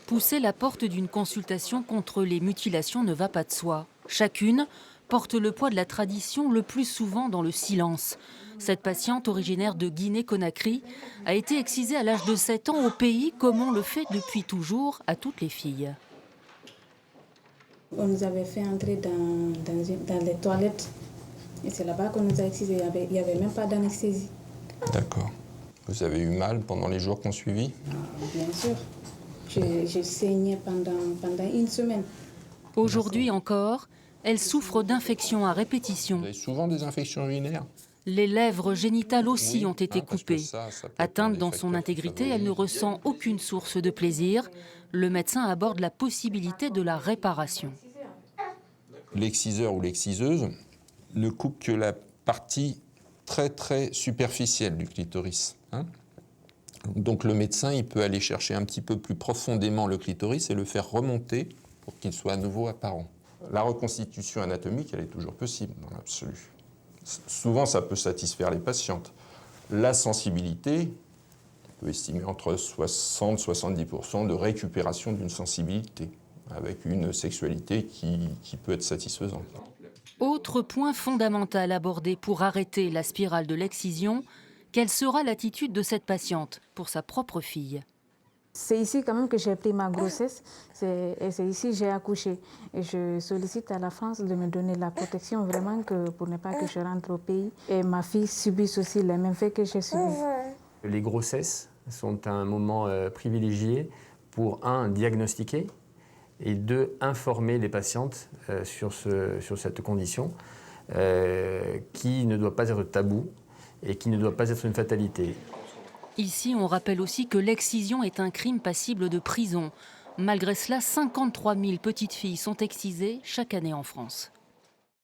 Pousser la porte d'une consultation contre les mutilations ne va pas de soi. Chacune porte le poids de la tradition, le plus souvent dans le silence. Cette patiente originaire de Guinée-Conakry a été excisée à l'âge de 7 ans au pays, comme on le fait depuis toujours à toutes les filles. On nous avait fait entrer dans les toilettes et c'est là-bas qu'on nous a excisés. Il n'y avait même pas d'anesthésie. D'accord. Vous avez eu mal pendant les jours qu'on suivit? Bien sûr. J'ai saigné pendant une semaine. Aujourd'hui encore, elle souffre d'infections à répétition. Vous avez souvent des infections urinaires? Les lèvres génitales aussi ont été coupées. Ça peut être Atteinte un dans des son facteurs qui intégrité, elle ne favorisent. ressent aucune source de plaisir. Le médecin aborde la possibilité de la réparation. L'exciseur ou l'exciseuse ne coupe que la partie très superficielle du clitoris. Donc le médecin, il peut aller chercher un petit peu plus profondément le clitoris et le faire remonter pour qu'il soit à nouveau apparent. La reconstitution anatomique, elle est toujours possible dans l'absolu. Souvent, ça peut satisfaire les patientes. La sensibilité, on peut estimer entre 60 et 70% de récupération d'une sensibilité, avec une sexualité qui peut être satisfaisante. Autre point fondamental abordé pour arrêter la spirale de l'excision, quelle sera l'attitude de cette patiente pour sa propre fille? C'est ici quand même que j'ai pris ma grossesse et c'est ici que j'ai accouché. Et je sollicite à la France de me donner la protection vraiment pour ne pas que je rentre au pays. Et ma fille subisse aussi les mêmes faits que j'ai subis. Les grossesses sont un moment privilégié pour, un, diagnostiquer et deux, informer les patientes sur cette condition qui ne doit pas être tabou et qui ne doit pas être une fatalité. Ici, on rappelle aussi que l'excision est un crime passible de prison. Malgré cela, 53 000 petites filles sont excisées chaque année en France.